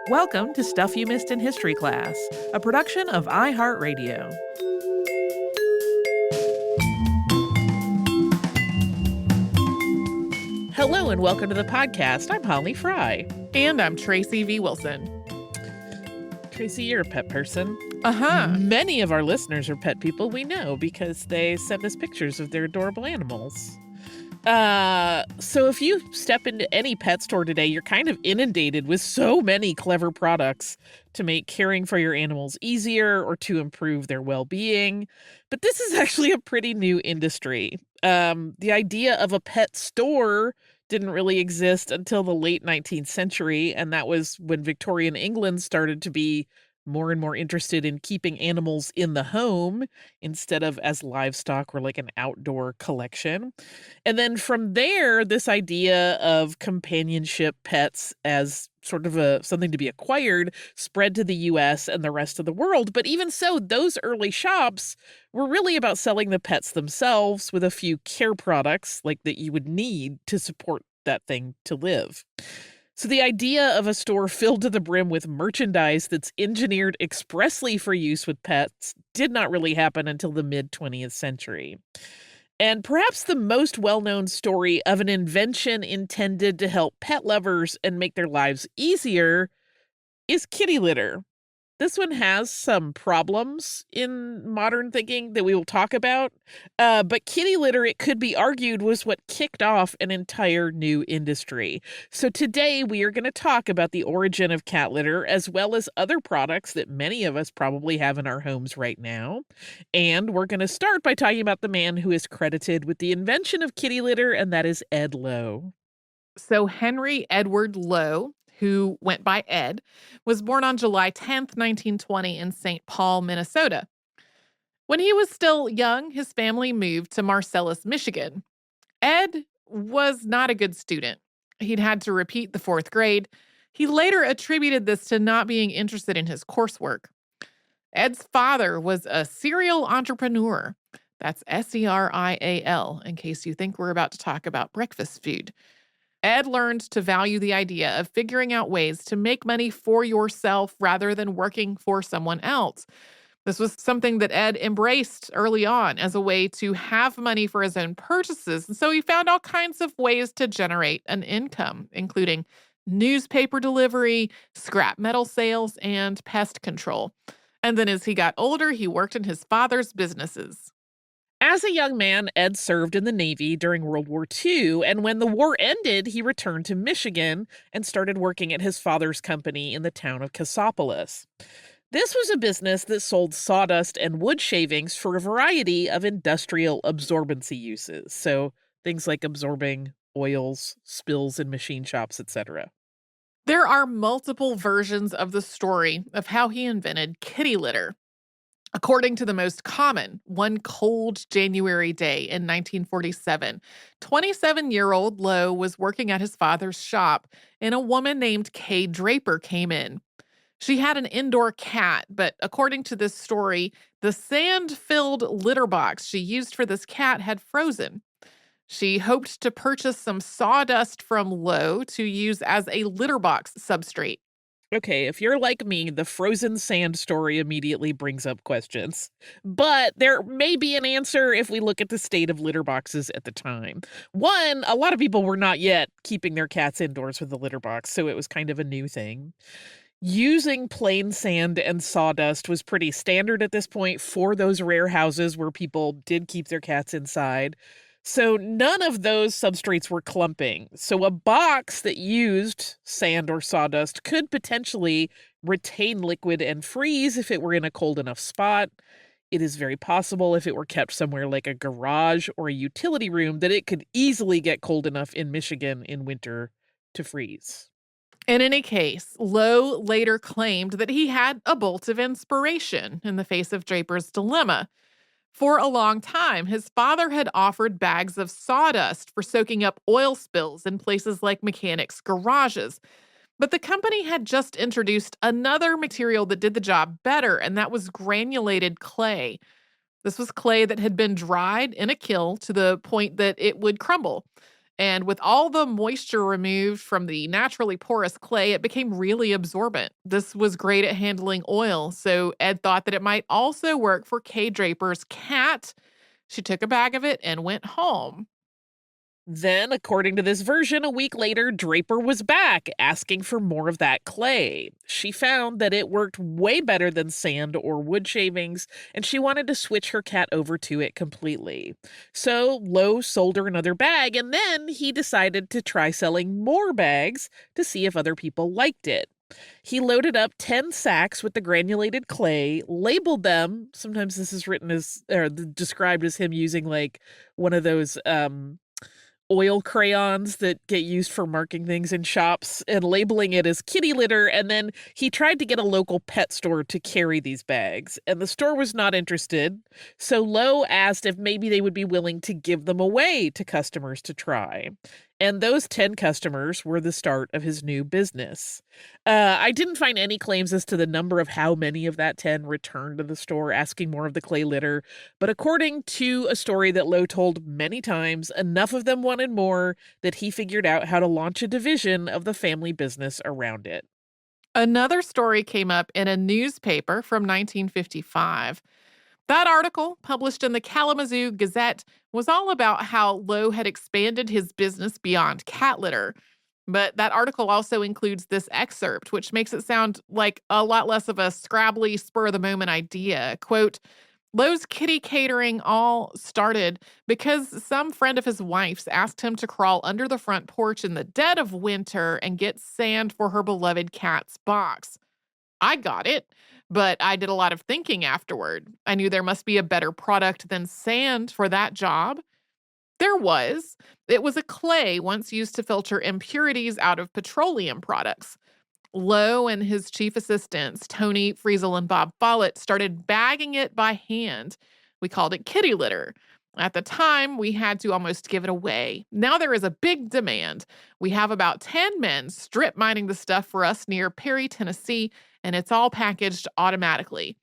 Welcome to Stuff You Missed in History Class, a production of iHeartRadio. Hello and welcome to the podcast. I'm Holly Fry. And I'm Tracy V. Wilson. Tracy, you're a pet person. Uh-huh. Many of our listeners are pet people we know because they send us pictures of their adorable animals. So if you step into any pet store today, you're kind of inundated with so many clever products to make caring for your animals easier or to improve their well-being. But this is actually a pretty new industry. The idea of a pet store didn't really exist until the late 19th century, and that was when Victorian England started to be more and more interested in keeping animals in the home instead of as livestock or like an outdoor collection. And then from there, this idea of companionship pets as sort of something to be acquired spread to the US and the rest of the world. But even so, those early shops were really about selling the pets themselves with a few care products like that you would need to support that thing to live. So the idea of a store filled to the brim with merchandise that's engineered expressly for use with pets did not really happen until the mid-20th century. And perhaps the most well-known story of an invention intended to help pet lovers and make their lives easier is kitty litter. This one has some problems in modern thinking that we will talk about, but kitty litter, it could be argued, was what kicked off an entire new industry. So today we are going to talk about the origin of cat litter, as well as other products that many of us probably have in our homes right now. And we're going to start by talking about the man who is credited with the invention of kitty litter, and that is Ed Lowe. So Henry Edward Lowe, who went by Ed, was born on July 10th, 1920 in St. Paul, Minnesota. When he was still young, his family moved to Marcellus, Michigan. Ed was not a good student. He'd had to repeat the 4th grade. He later attributed this to not being interested in his coursework. Ed's father was a serial entrepreneur. That's S-E-R-I-A-L, in case you think we're about to talk about breakfast food. Ed learned to value the idea of figuring out ways to make money for yourself rather than working for someone else. This was something that Ed embraced early on as a way to have money for his own purchases. And so he found all kinds of ways to generate an income, including newspaper delivery, scrap metal sales, and pest control. And then as he got older, he worked in his father's businesses. As a young man, Ed served in the Navy during World War II, and when the war ended, he returned to Michigan and started working at his father's company in the town of Cassopolis. This was a business that sold sawdust and wood shavings for a variety of industrial absorbency uses, so things like absorbing oils, spills in machine shops, etc. There are multiple versions of the story of how he invented kitty litter. According to the most common, one cold January day in 1947, 27-year-old Lowe was working at his father's shop, and a woman named Kay Draper came in. She had an indoor cat, but according to this story, the sand-filled litter box she used for this cat had frozen. She hoped to purchase some sawdust from Lowe to use as a litter box substrate. Okay, if you're like me, the frozen sand story immediately brings up questions. But there may be an answer if we look at the state of litter boxes at the time. One, a lot of people were not yet keeping their cats indoors with the litter box, so it was kind of a new thing. Using plain sand and sawdust was pretty standard at this point for those rare houses where people did keep their cats inside. So none of those substrates were clumping. So a box that used sand or sawdust could potentially retain liquid and freeze if it were in a cold enough spot. It is very possible if it were kept somewhere like a garage or a utility room that it could easily get cold enough in Michigan in winter to freeze. In any case, Lowe later claimed that he had a bolt of inspiration in the face of Draper's dilemma. For a long time, his father had offered bags of sawdust for soaking up oil spills in places like mechanics' garages. But the company had just introduced another material that did the job better, and that was granulated clay. This was clay that had been dried in a kiln to the point that it would crumble. And with all the moisture removed from the naturally porous clay, it became really absorbent. This was great at handling oil, so Ed thought that it might also work for Kay Draper's cat. She took a bag of it and went home. Then, according to this version, a week later, Draper was back asking for more of that clay. She found that it worked way better than sand or wood shavings, and she wanted to switch her cat over to it completely. So Lowe sold her another bag, and then he decided to try selling more bags to see if other people liked it. He loaded up 10 sacks with the granulated clay, labeled them. Sometimes this is written as, or described as him using like one of those, oil crayons that get used for marking things in shops, and labeling it as kitty litter. And then he tried to get a local pet store to carry these bags, and the store was not interested. So Lowe asked if maybe they would be willing to give them away to customers to try. And those 10 customers were the start of his new business. I didn't find any claims as to the number of how many of that 10 returned to the store asking more of the clay litter, but according to a story that Lowe told many times, enough of them wanted more that he figured out how to launch a division of the family business around it. Another story came up in a newspaper from 1955. That article, published in the Kalamazoo Gazette, was all about how Lowe had expanded his business beyond cat litter. But that article also includes this excerpt, which makes it sound like a lot less of a scrabbly, spur of the moment idea. Quote, Lowe's kitty catering all started because some friend of his wife's asked him to crawl under the front porch in the dead of winter and get sand for her beloved cat's box. I got it, but I did a lot of thinking afterward. I knew there must be a better product than sand for that job. There was. It was a clay once used to filter impurities out of petroleum products. Lowe and his chief assistants, Tony Friesel and Bob Follett, started bagging it by hand. We called it kitty litter. At the time, we had to almost give it away. Now there is a big demand. We have about 10 men strip mining the stuff for us near Perry, Tennessee, and it's all packaged automatically.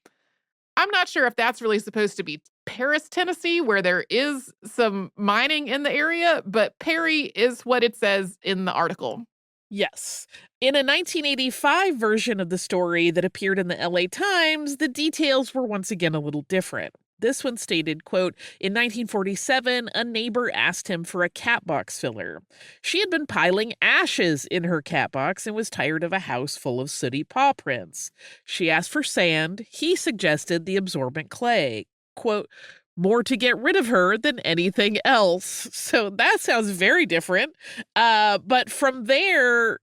I'm not sure if that's really supposed to be Paris, Tennessee, where there is some mining in the area, but Perry is what it says in the article. Yes. In a 1985 version of the story that appeared in the LA Times, the details were once again a little different. This one stated, quote, in 1947, a neighbor asked him for a cat box filler. She had been piling ashes in her cat box and was tired of a house full of sooty paw prints. She asked for sand. He suggested the absorbent clay. Quote, more to get rid of her than anything else. So that sounds very different. But from there,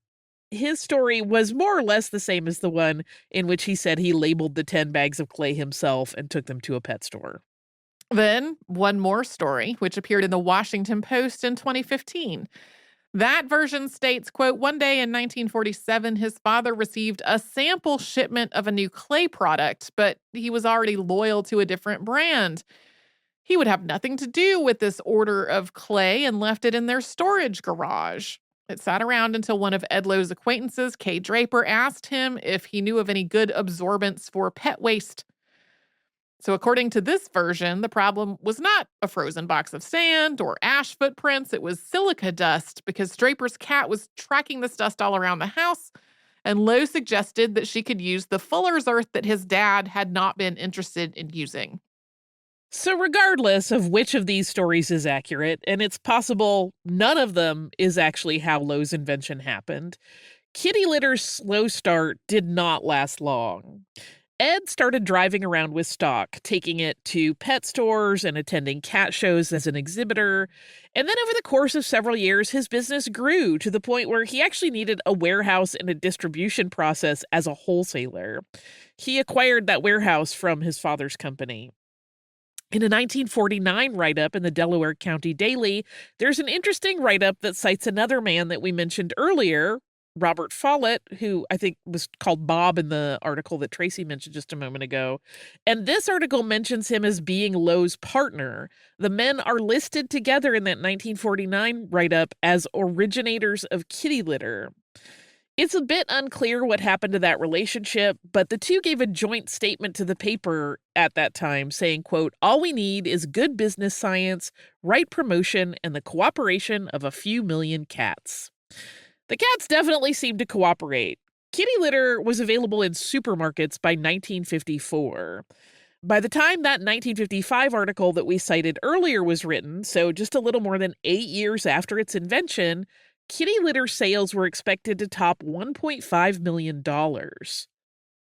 his story was more or less the same as the one in which he said he labeled the 10 bags of clay himself and took them to a pet store. Then, one more story, which appeared in the Washington Post in 2015. That version states, quote, one day in 1947, his father received a sample shipment of a new clay product, but he was already loyal to a different brand. He would have nothing to do with this order of clay and left it in their storage garage. It sat around until one of Ed Lowe's acquaintances, Kay Draper, asked him if he knew of any good absorbents for pet waste. So according to this version, the problem was not a frozen box of sand or ash footprints. It was silica dust because Draper's cat was tracking this dust all around the house, and Lowe suggested that she could use the fuller's earth that his dad had not been interested in using. So regardless of which of these stories is accurate, and it's possible none of them is actually how Lowe's invention happened, kitty litter's slow start did not last long. Ed started driving around with stock, taking it to pet stores and attending cat shows as an exhibitor. And then over the course of several years, his business grew to the point where he actually needed a warehouse and a distribution process as a wholesaler. He acquired that warehouse from his father's company. In a 1949 write-up in the Delaware County Daily, there's an interesting write-up that cites another man that we mentioned earlier, Robert Follett, who I think was called Bob in the article that Tracy mentioned just a moment ago. And this article mentions him as being Lowe's partner. The men are listed together in that 1949 write-up as originators of kitty litter. It's a bit unclear what happened to that relationship, but the two gave a joint statement to the paper at that time saying, quote, "All we need is good business science, right promotion, and the cooperation of a few million cats." The cats definitely seemed to cooperate. Kitty litter was available in supermarkets by 1954. By the time that 1955 article that we cited earlier was written, so just a little more than 8 years after its invention, kitty litter sales were expected to top $1.5 million.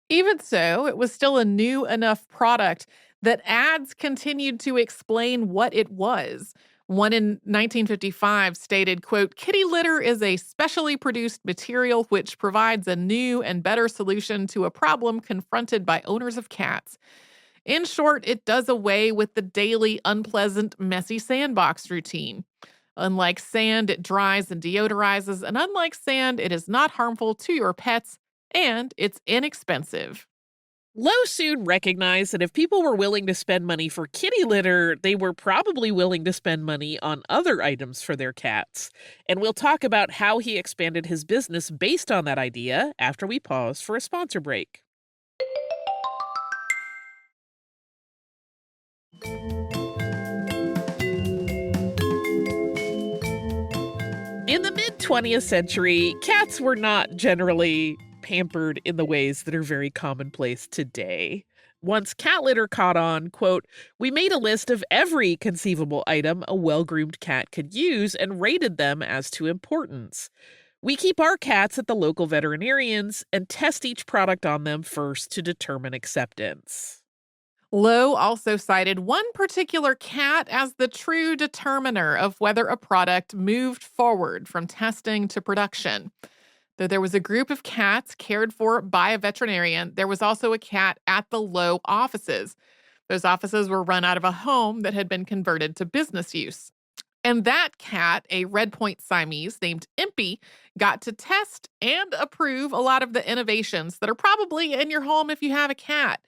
Even so, it was still a new enough product that ads continued to explain what it was. One in 1955 stated, quote, "Kitty litter is a specially produced material which provides a new and better solution to a problem confronted by owners of cats. In short, it does away with the daily, unpleasant, messy sandbox routine. Unlike sand, it dries and deodorizes, and unlike sand, it is not harmful to your pets, and it's inexpensive." Lowe soon recognized that if people were willing to spend money for kitty litter, they were probably willing to spend money on other items for their cats. And we'll talk about how he expanded his business based on that idea after we pause for a sponsor break. In the mid 20th century, cats were not generally pampered in the ways that are very commonplace today. Once cat litter caught on, quote, "We made a list of every conceivable item a well groomed cat could use and rated them as to importance. We keep our cats at the local veterinarians and test each product on them first to determine acceptance." Lowe also cited one particular cat as the true determiner of whether a product moved forward from testing to production. Though there was a group of cats cared for by a veterinarian, there was also a cat at the Lowe offices. Those offices were run out of a home that had been converted to business use. And that cat, a red point Siamese named Impy, got to test and approve a lot of the innovations that are probably in your home if you have a cat.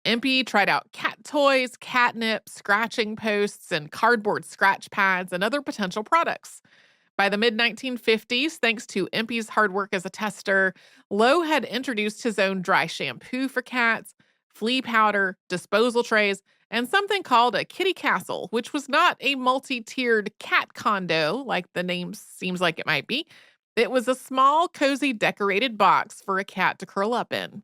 Impy tried out cat toys, catnip, scratching posts, and cardboard scratch pads and other potential products. By the mid 1950s, thanks to Impy's hard work as a tester, Lowe had introduced his own dry shampoo for cats, flea powder, disposal trays, and something called a kitty castle, which was not a multi-tiered cat condo like the name seems like it might be. It was a small, cozy, decorated box for a cat to curl up in.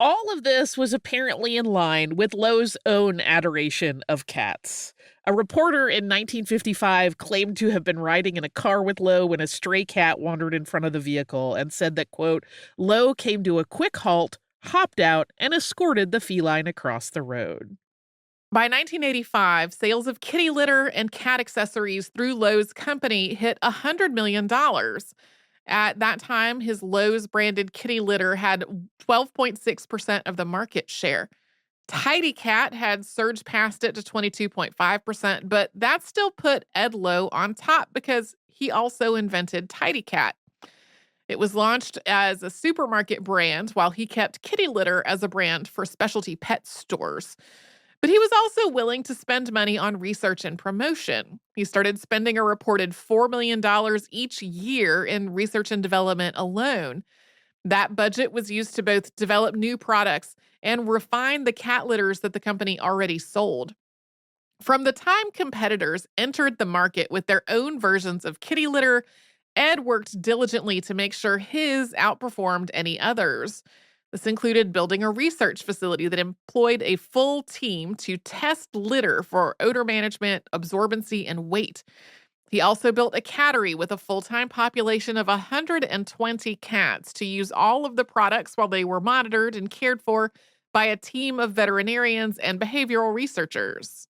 All of this was apparently in line with Lowe's own adoration of cats. A reporter in 1955 claimed to have been riding in a car with Lowe when a stray cat wandered in front of the vehicle and said that, quote, "Lowe came to a quick halt, hopped out, and escorted the feline across the road." By 1985, sales of kitty litter and cat accessories through Lowe's company hit $100 million. At that time, his Lowe's branded kitty litter had 12.6% of the market share. Tidy Cat had surged past it to 22.5%, but that still put Ed Lowe on top because he also invented Tidy Cat. It was launched as a supermarket brand while he kept kitty litter as a brand for specialty pet stores. But he was also willing to spend money on research and promotion. He started spending a reported $4 million each year in research and development alone. That budget was used to both develop new products and refine the cat litters that the company already sold. From the time competitors entered the market with their own versions of kitty litter, Ed worked diligently to make sure his outperformed any others. This included building a research facility that employed a full team to test litter for odor management, absorbency, and weight. He also built a cattery with a full-time population of 120 cats to use all of the products while they were monitored and cared for by a team of veterinarians and behavioral researchers.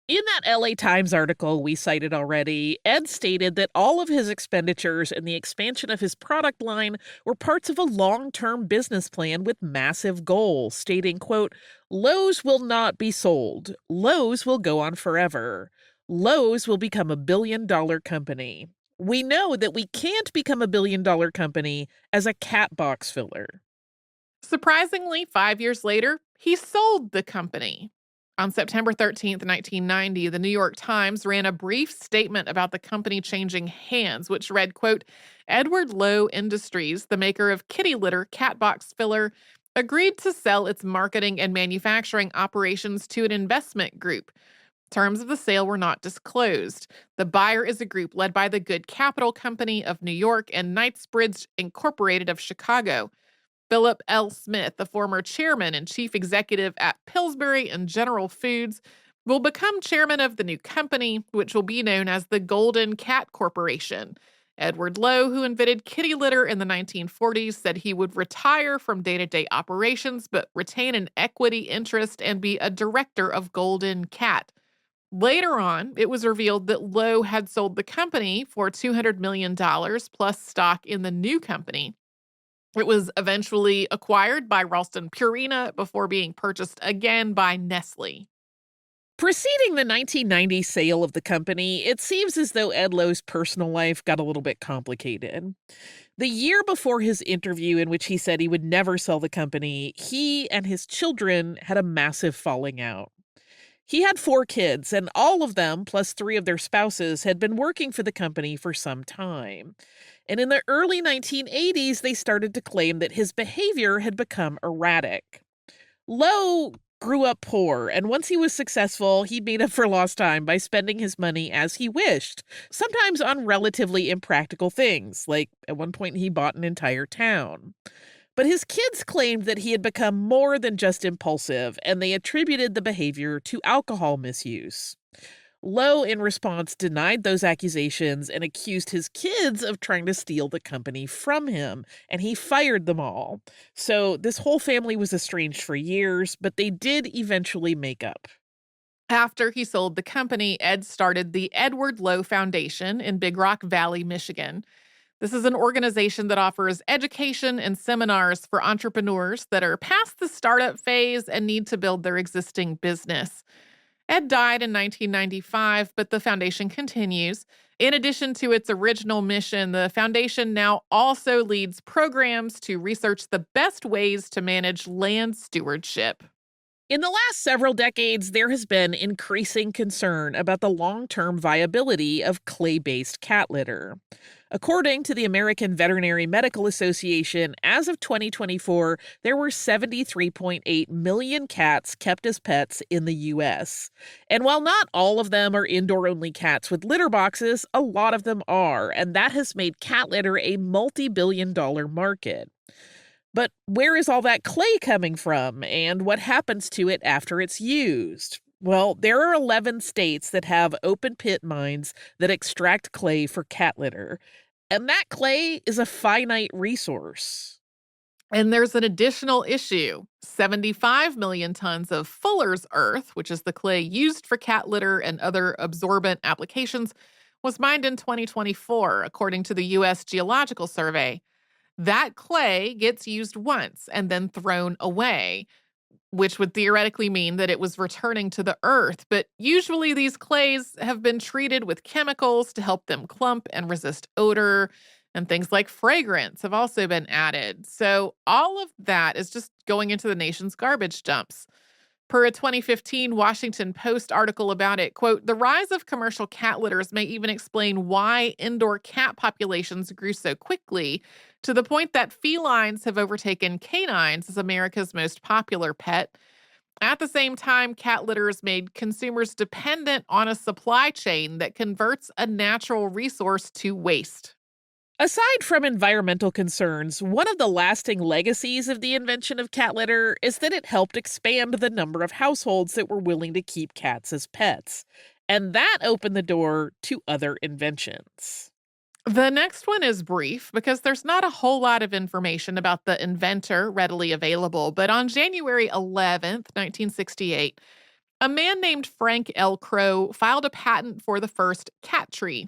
In that LA Times article we cited already, Ed stated that all of his expenditures and the expansion of his product line were parts of a long-term business plan with massive goals, stating, quote, "Lowe's will not be sold. Lowe's will go on forever. Lowe's will become a billion-dollar company. We know that we can't become a billion-dollar company as a cat box filler." Surprisingly, 5 years later, he sold the company. On September 13th, 1990, the New York Times ran a brief statement about the company changing hands, which read, quote, Edward Lowe Industries, the maker of kitty litter cat box filler, agreed to sell its marketing and manufacturing operations to an investment group. Terms of the sale were not disclosed. The buyer is a group led by the Good Capital Company of New York and Knightsbridge Incorporated of Chicago. Philip L. Smith, the former chairman and chief executive at Pillsbury and General Foods, will become chairman of the new company, which will be known as the Golden Cat Corporation. Edward Lowe, who invented kitty litter in the 1940s, said he would retire from day-to-day operations but retain an equity interest and be a director of Golden Cat. Later on, it was revealed that Lowe had sold the company for $200 million plus stock in the new company. It was eventually acquired by Ralston Purina before being purchased again by Nestle. Preceding the 1990 sale of the company, it seems as though Ed Lowe's personal life got a little bit complicated. The year before his interview in which he said he would never sell the company, he and his children had a massive falling out. He had 4 kids, and all of them, plus 3 of their spouses, had been working for the company for some time. And in the early 1980s, they started to claim that his behavior had become erratic. Lowe grew up poor, and once he was successful, he made up for lost time by spending his money as he wished, sometimes on relatively impractical things, like at one point he bought an entire town. But his kids claimed that he had become more than just impulsive, and they attributed the behavior to alcohol misuse. Lowe, in response, denied those accusations and accused his kids of trying to steal the company from him, and he fired them all. So this whole family was estranged for years, but they did eventually make up. After he sold the company, Ed started the Edward Lowe Foundation in Big Rock Valley, Michigan. This is an organization that offers education and seminars for entrepreneurs that are past the startup phase and need to build their existing business. Ed died in 1995, but the foundation continues. In addition to its original mission, the foundation now also leads programs to research the best ways to manage land stewardship. In the last several decades, there has been increasing concern about the long-term viability of clay-based cat litter. According to the American Veterinary Medical Association, as of 2024, there were 73.8 million cats kept as pets in the U.S. And while not all of them are indoor-only cats with litter boxes, a lot of them are, and that has made cat litter a multi-billion-dollar market. But where is all that clay coming from, and what happens to it after it's used? Well, there are 11 states that have open pit mines that extract clay for cat litter, and that clay is a finite resource. And there's an additional issue. 75 million tons of Fuller's earth, which is the clay used for cat litter and other absorbent applications, was mined in 2024, according to the U.S. Geological Survey. That clay gets used once and then thrown away, which would theoretically mean that it was returning to the earth. But usually these clays have been treated with chemicals to help them clump and resist odor, and things like fragrance have also been added. So all of that is just going into the nation's garbage dumps. Per a 2015 Washington Post article about it, quote, the rise of commercial cat litters may even explain why indoor cat populations grew so quickly, to the point that felines have overtaken canines as America's most popular pet. At the same time, cat litters made consumers dependent on a supply chain that converts a natural resource to waste. Aside from environmental concerns, one of the lasting legacies of the invention of cat litter is that it helped expand the number of households that were willing to keep cats as pets. And that opened the door to other inventions. The next one is brief because there's not a whole lot of information about the inventor readily available. But on January 11th, 1968, a man named Frank L. Crow filed a patent for the first cat tree.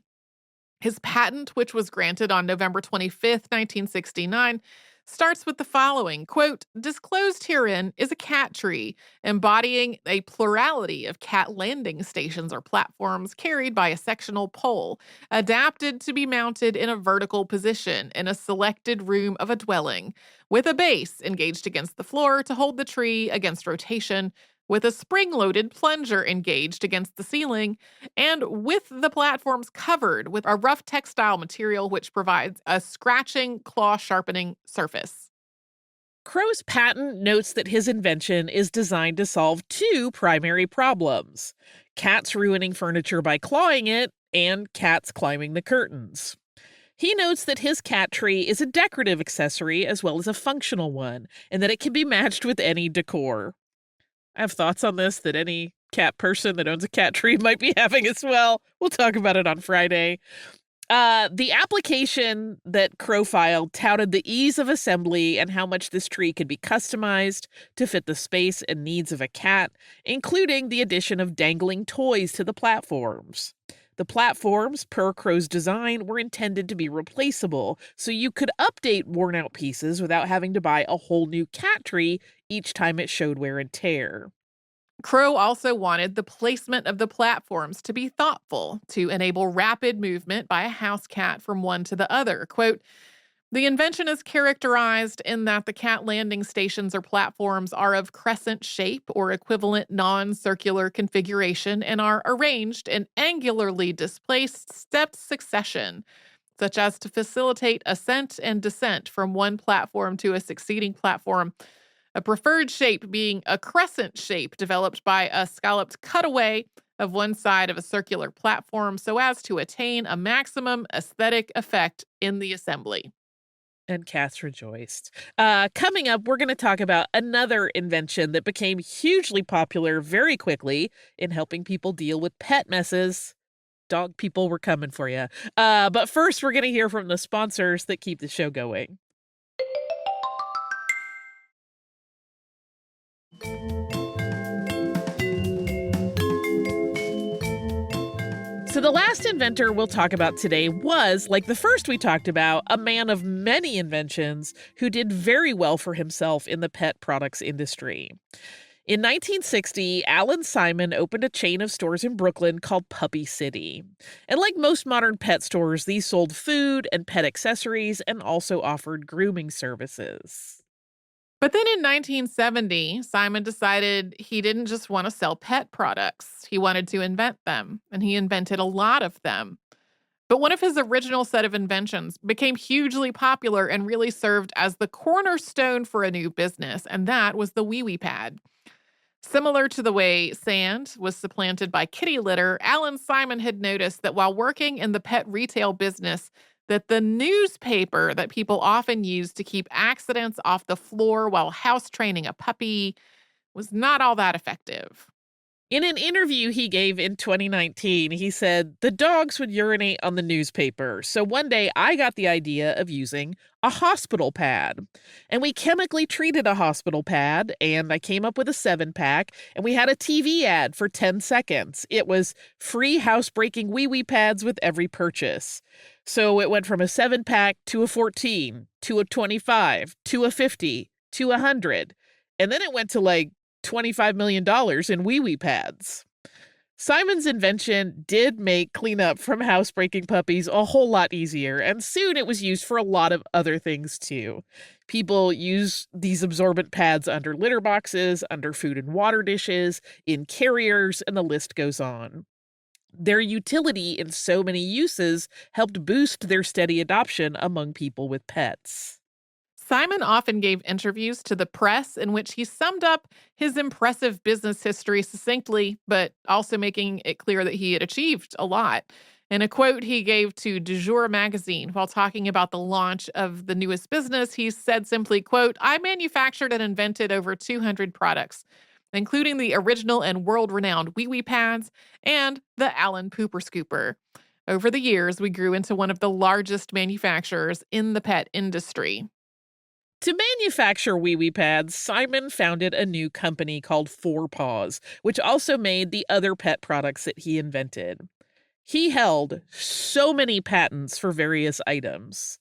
His patent, which was granted on November 25th, 1969, starts with the following, quote, disclosed herein is a cat tree embodying a plurality of cat landing stations or platforms carried by a sectional pole, adapted to be mounted in a vertical position in a selected room of a dwelling, with a base engaged against the floor to hold the tree against rotation, with a spring-loaded plunger engaged against the ceiling and with the platforms covered with a rough textile material which provides a scratching, claw-sharpening surface. Crow's patent notes that his invention is designed to solve two primary problems: cats ruining furniture by clawing it, and cats climbing the curtains. He notes that his cat tree is a decorative accessory as well as a functional one, and that it can be matched with any decor. I have thoughts on this that any cat person that owns a cat tree might be having as well. We'll talk about it on Friday. The application that Crow filed touted the ease of assembly and how much this tree could be customized to fit the space and needs of a cat, including the addition of dangling toys to the platforms. The platforms, per Crow's design, were intended to be replaceable, so you could update worn-out pieces without having to buy a whole new cat tree each time it showed wear and tear. Crow also wanted the placement of the platforms to be thoughtful to enable rapid movement by a house cat from one to the other. Quote, the invention is characterized in that the cat landing stations or platforms are of crescent shape or equivalent non-circular configuration and are arranged in angularly displaced stepped succession, such as to facilitate ascent and descent from one platform to a succeeding platform, a preferred shape being a crescent shape developed by a scalloped cutaway of one side of a circular platform so as to attain a maximum aesthetic effect in the assembly. And cats rejoiced. Coming up, we're going to talk about another invention that became hugely popular very quickly in helping people deal with pet messes. Dog people, were coming for you. But first, we're going to hear from the sponsors that keep the show going. So the last inventor we'll talk about today was, like the first we talked about, a man of many inventions who did very well for himself in the pet products industry. In 1960, Alan Simon opened a chain of stores in Brooklyn called Puppy City. And like most modern pet stores, these sold food and pet accessories and also offered grooming services. But then in 1970, Simon decided he didn't just want to sell pet products. He wanted to invent them, and he invented a lot of them. But one of his original set of inventions became hugely popular and really served as the cornerstone for a new business, and that was the wee-wee pad. Similar to the way sand was supplanted by kitty litter, Alan Simon had noticed that while working in the pet retail business, that the newspaper that people often use to keep accidents off the floor while house training a puppy was not all that effective. In an interview he gave in 2019, he said, the dogs would urinate on the newspaper. So one day I got the idea of using a hospital pad. And we chemically treated a hospital pad, and I came up with a 7-pack, and we had a TV ad for 10 seconds. It was free housebreaking wee-wee pads with every purchase. So it went from a 7-pack to a 14, to a 25, to a 50, to 100. And then it went to like $25 million in wee-wee pads. Simon's invention did make cleanup from housebreaking puppies a whole lot easier, and soon it was used for a lot of other things too. People use these absorbent pads under litter boxes, under food and water dishes, in carriers, and the list goes on. Their utility in so many uses helped boost their steady adoption among people with pets. Simon often gave interviews to the press in which he summed up his impressive business history succinctly, but also making it clear that he had achieved a lot. In a quote he gave to Du Jour magazine while talking about the launch of the newest business, he said simply, quote, I manufactured and invented over 200 products, including the original and world-renowned wee-wee pads and the Allen Pooper Scooper. Over the years, we grew into one of the largest manufacturers in the pet industry. To manufacture wee-wee pads, Simon founded a new company called Four Paws, which also made the other pet products that he invented. He held so many patents for various items.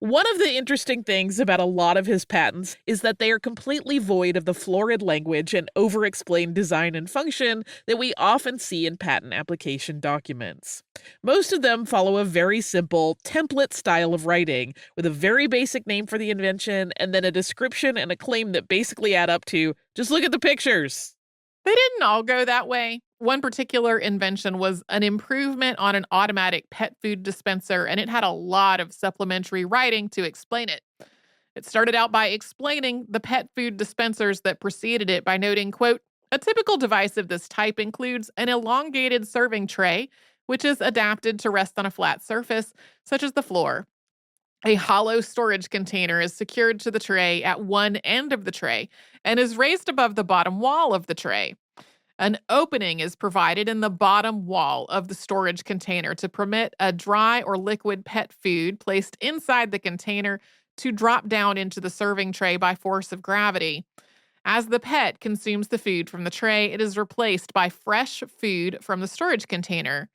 One of the interesting things about a lot of his patents is that they are completely void of the florid language and over-explained design and function that we often see in patent application documents. Most of them follow a very simple template style of writing, with a very basic name for the invention and then a description and a claim that basically add up to, just look at the pictures. They didn't all go that way. One particular invention was an improvement on an automatic pet food dispenser, and it had a lot of supplementary writing to explain it. It started out by explaining the pet food dispensers that preceded it by noting, quote, a typical device of this type includes an elongated serving tray, which is adapted to rest on a flat surface, such as the floor. A hollow storage container is secured to the tray at one end of the tray and is raised above the bottom wall of the tray. An opening is provided in the bottom wall of the storage container to permit a dry or liquid pet food placed inside the container to drop down into the serving tray by force of gravity. As the pet consumes the food from the tray, it is replaced by fresh food from the storage container.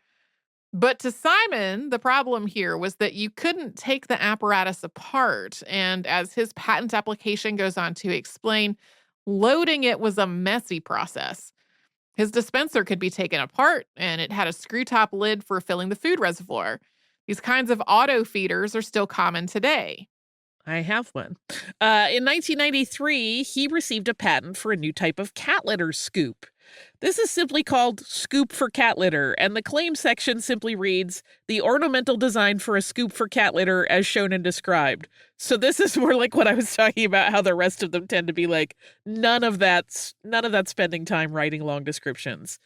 But to Simon, the problem here was that you couldn't take the apparatus apart. And as his patent application goes on to explain, loading it was a messy process. His dispenser could be taken apart, and it had a screw-top lid for filling the food reservoir. These kinds of auto feeders are still common today. I have one. In 1993, he received a patent for a new type of cat litter scoop. This is simply called Scoop for Cat Litter, and the claim section simply reads, the ornamental design for a scoop for cat litter as shown and described. So this is more like what I was talking about, how the rest of them tend to be like, none of that spending time writing long descriptions.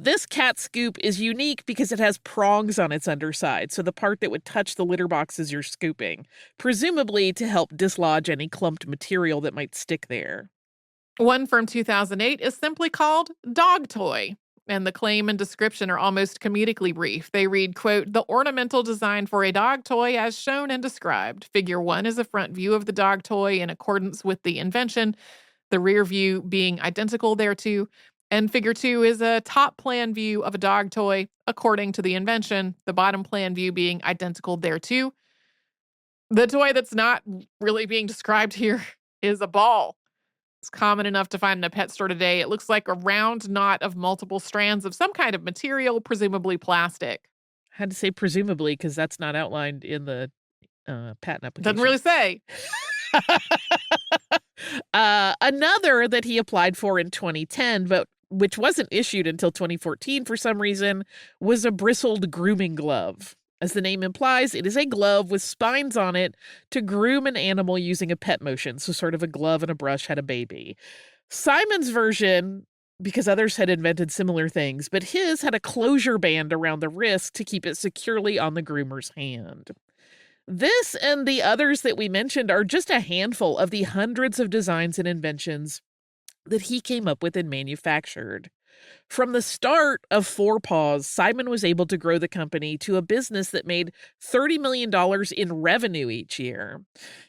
This cat scoop is unique because it has prongs on its underside, so the part that would touch the litter box as you're scooping, presumably to help dislodge any clumped material that might stick there. One from 2008 is simply called Dog Toy, and the claim and description are almost comedically brief. They read, quote, the ornamental design for a dog toy as shown and described. Figure 1 is a front view of the dog toy in accordance with the invention, the rear view being identical thereto, and figure 2 is a top plan view of a dog toy according to the invention, the bottom plan view being identical thereto. The toy that's not really being described here is a ball. It's common enough to find in a pet store today. It looks like a round knot of multiple strands of some kind of material, presumably plastic. I had to say presumably because that's not outlined in the patent application. Doesn't really say. Another that he applied for in 2010, but which wasn't issued until 2014 for some reason, was a bristled grooming glove. As the name implies, it is a glove with spines on it to groom an animal using a pet motion. So sort of a glove and a brush had a baby. Simon's version, because others had invented similar things, but his had a closure band around the wrist to keep it securely on the groomer's hand. This and the others that we mentioned are just a handful of the hundreds of designs and inventions that he came up with and manufactured. From the start of Four Paws, Simon was able to grow the company to a business that made $30 million in revenue each year.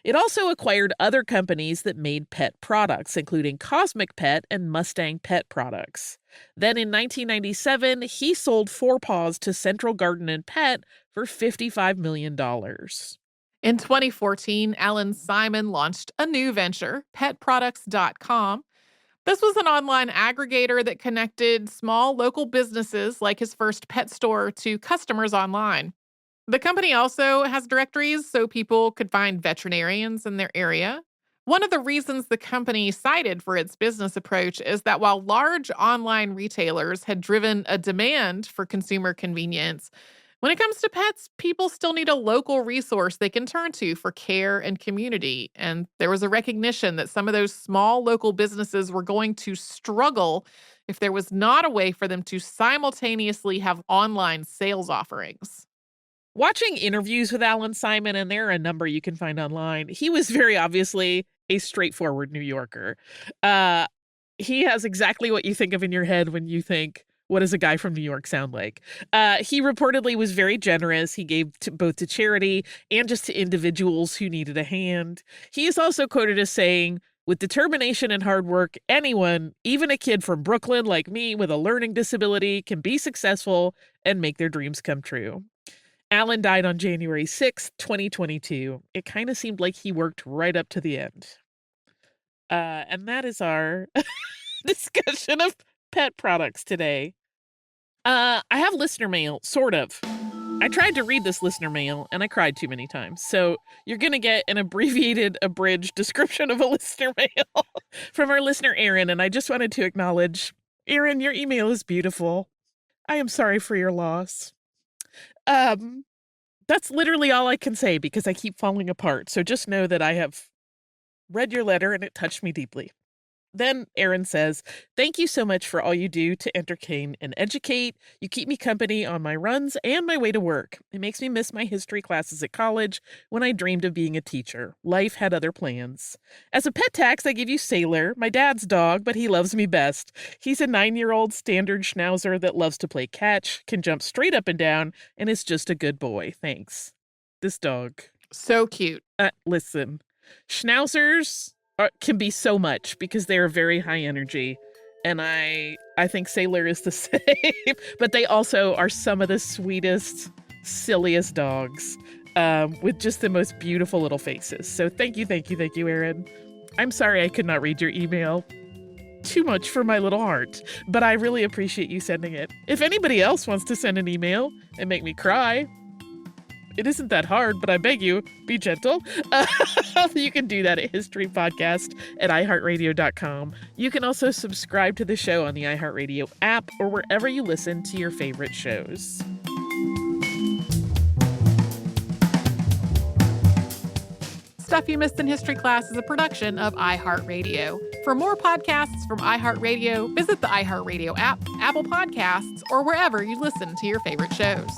It also acquired other companies that made pet products, including Cosmic Pet and Mustang Pet Products. Then in 1997, he sold Four Paws to Central Garden and Pet for $55 million. In 2014, Alan Simon launched a new venture, petproducts.com. This was an online aggregator that connected small local businesses like his first pet store to customers online. The company also has directories so people could find veterinarians in their area. One of the reasons the company cited for its business approach is that while large online retailers had driven a demand for consumer convenience, when it comes to pets, people still need a local resource they can turn to for care and community. And there was a recognition that some of those small local businesses were going to struggle if there was not a way for them to simultaneously have online sales offerings. Watching interviews with Alan Simon, and there are a number you can find online, he was very obviously a straightforward New Yorker. He has exactly what you think of in your head when you think, what does a guy from New York sound like? He reportedly was very generous. He gave both to charity and just to individuals who needed a hand. He is also quoted as saying, with determination and hard work, anyone, even a kid from Brooklyn like me with a learning disability, can be successful and make their dreams come true. Alan died on January 6th, 2022. It kind of seemed like he worked right up to the end. And that is our discussion of pet products today. I have listener mail, sort of. I tried to read this listener mail, and I cried too many times. So you're going to get an abbreviated, abridged description of a listener mail from our listener, Aaron. And I just wanted to acknowledge Erin, your email is beautiful. I am sorry for your loss. That's literally all I can say because I keep falling apart. So just know that I have read your letter and it touched me deeply. Then Erin says, "Thank you so much for all you do to entertain and educate. You keep me company on my runs and my way to work. It makes me miss my history classes at college when I dreamed of being a teacher. Life had other plans. As a pet tax, I give you Sailor, my dad's dog, but he loves me best. He's a 9-year-old standard schnauzer that loves to play catch, can jump straight up and down, and is just a good boy. Thanks." This dog. So cute. Listen, schnauzers can be so much because they are very high energy, and I think Sailor is the same, but they also are some of the sweetest, silliest dogs, with just the most beautiful little faces. So thank you, Erin. I'm sorry I could not read your email. Too much for my little heart, but I really appreciate you sending it. If anybody else wants to send an email and make me cry, it isn't that hard, but I beg you, be gentle. You can do that at historypodcast@iHeartRadio.com. You can also subscribe to the show on the iHeartRadio app or wherever you listen to your favorite shows. Stuff You Missed in History Class is a production of iHeartRadio. For more podcasts from iHeartRadio, visit the iHeartRadio app, Apple Podcasts, or wherever you listen to your favorite shows.